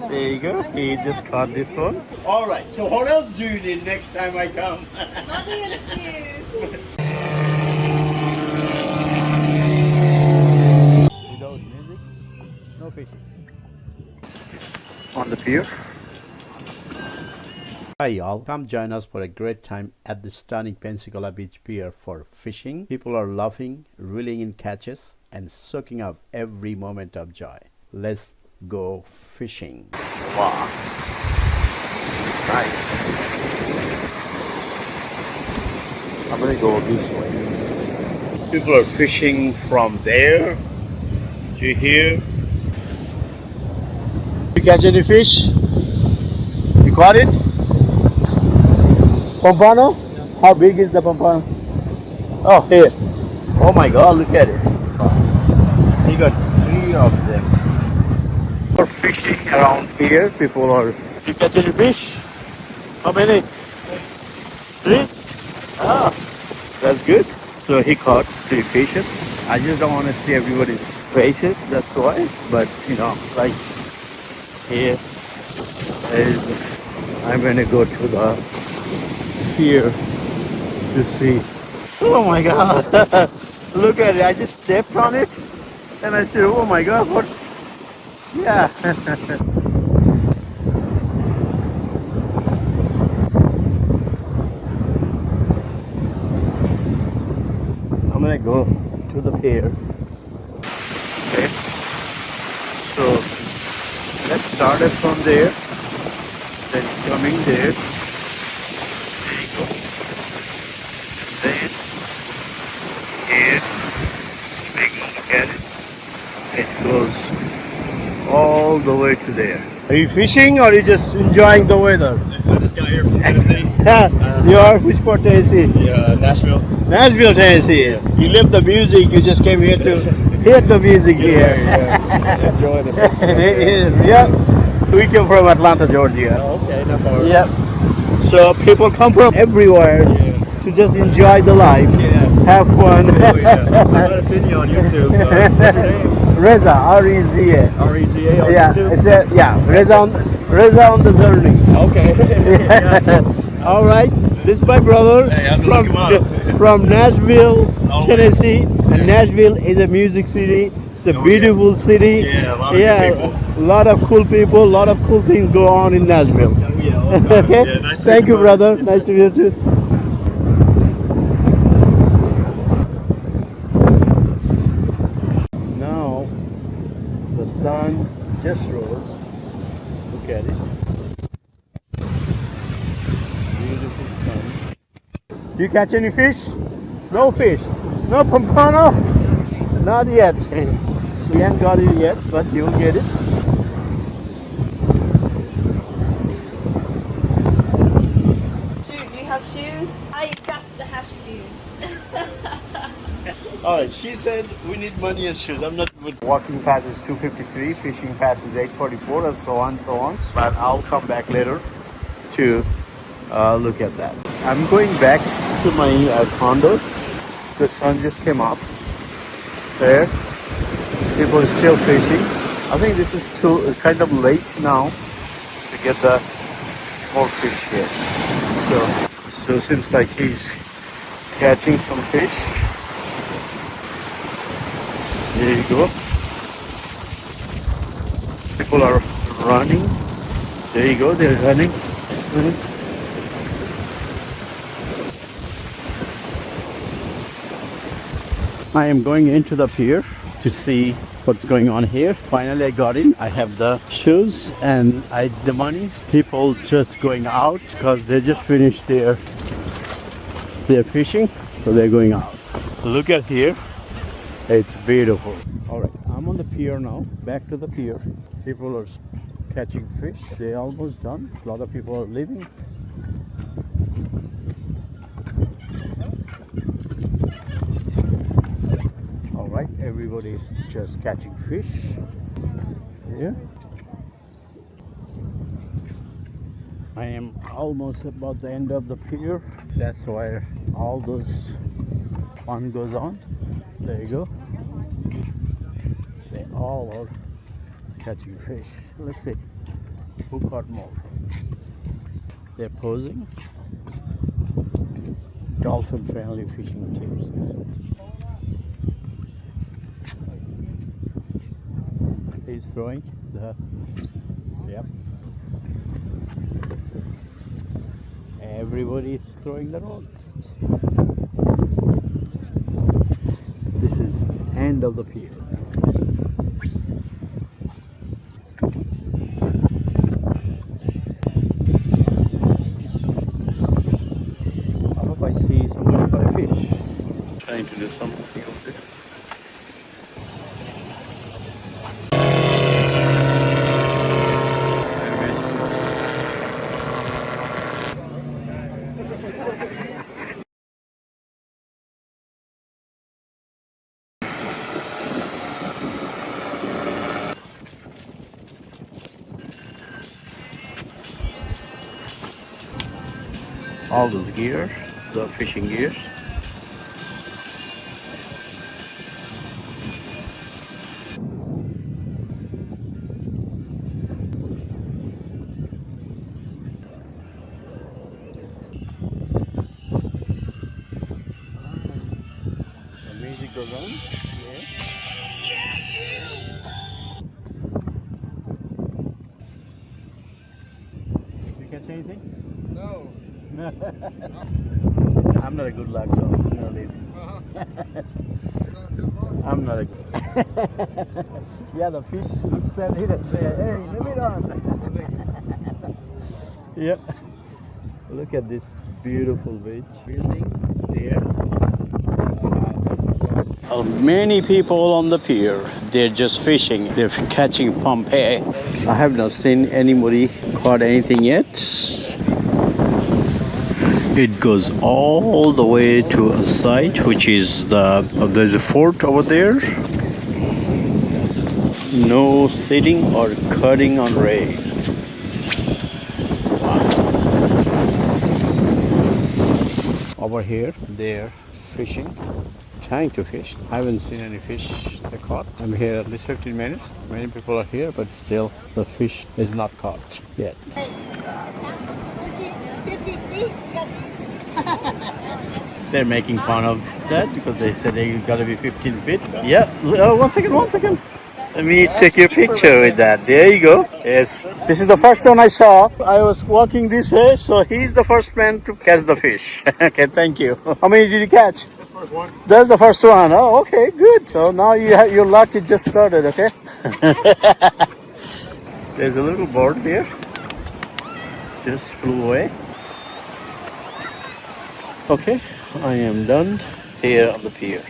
There you go. He just caught this one. All right. So what else do you need next time I come? Money and shoes. Without music, no fishing. On the pier. Hi y'all, come join us for a great time at the stunning Pensacola Beach Pier for fishing. People are laughing, reeling in catches, and soaking up every moment of joy. Let's go fishing. Wow. Nice. I'm gonna go this way. People are fishing from there to here. You catch any fish? You caught it? Pompano? How big is the Pompano? Oh, here. Oh my God, look at it. He got 3 of them. For fishing around here, people are. You catch any fish? How many? 3? Ah, that's good. So he caught 3 fishes. I just don't want to see everybody's faces, that's why. But you know, like here is. I'm gonna go to the pier to see. Oh my God! Look at it! I just stepped on it, and I said, "Oh my God! What?" Yeah. I'm gonna go to the pier. Okay. So let's start it from there. Then coming there. There you go. Then here, take a look at it. It goes all the way to there. Are you fishing or are you just enjoying the weather? I just got here from Tennessee. You are? Which part Tennessee? Yeah, Nashville. Nashville, Tennessee. Yeah. You live the music, you just came here to hear the music here. Yeah. Enjoy the Yeah. We came from Atlanta, Georgia. Oh, okay, not far. Yep. So people come from everywhere to just enjoy the life, have fun. Oh, yeah. I might have seen you on YouTube. What's your name? Reza, R-E-Z-A. R-E-Z-A on Yeah, YouTube? it's Reza on the Journey. Okay. Gotcha. All right, this is my brother Hey, I'm gonna look him up. from Nashville, Oh, Tennessee. And Nashville is a music city. It's a beautiful city. Yeah, a lot of good people. A lot of cool people, a lot of cool things go on in Nashville. Oh, yeah, all the time. Okay, Yeah, nice to thank meet you, you, brother. Yes, Nice to meet you. Now the sun just rose. Look at it. Beautiful sun. Do you catch any fish? No fish. No Pompano? Not yet. So we haven't got it yet, but you'll get it. Do you have shoes? I got to have shoes. All right, she said we need money and shoes. I'm not good. Walking pass is 253, fishing pass is 844, and so on, so on. But I'll come back later to look at that. I'm going back to my condo. The sun just came up. There, people are still fishing. I think this is too kind of late now to get the more fish here. So seems like he's catching some fish. There you go. People are running. There you go, they're running. I am going into the pier to see what's going on here. Finally I got in. I have the shoes and the money. People just going out because they just finished their fishing, so they're going out. Look at here. It's beautiful. All right, I'm on the pier now. Back to the pier. People are catching fish. They're almost done. A lot of people are leaving. All right, everybody's just catching fish. Yeah. I am almost about the end of the pier. That's where all those fun goes on. There you go. They all are catching fish. Let's see who caught more. They're posing. Dolphin friendly fishing tips. He's throwing the, yep. Everybody is throwing the rod. This is end of the pier. I hope I see somebody for a fish. Trying to do something over there. I missed it. All those gear, the fishing gear. The music goes on. Yeah. Did you catch anything? No. I'm not a good luck, so I'm gonna leave. I'm not a good. Yeah, the fish looks at it and say, "Hey, leave it on." Yeah. Look at this beautiful beach building there. Many people on the pier. They're just fishing. They're catching Pompeii. I have not seen anybody caught anything yet. It goes all the way to a site which is there's a fort over there. No sitting or cutting on ray. Over here they're fishing, trying to fish. I haven't seen any fish they caught. I'm here at least 15 minutes. Many people are here, but still the fish is not caught yet. 50 feet. They're making fun of that because they said they gotta be 15 feet. Yeah, one second. Let me take your picture with that. There you go. Yes, this is the first one I saw. I was walking this way, so he's the first man to catch the fish. Okay, thank you. How many did you catch? That's the first one. That's the first one. Oh, okay, good. So now your luck it just started. Okay. There's a little board here. Just flew away. Okay, I am done here on the pier.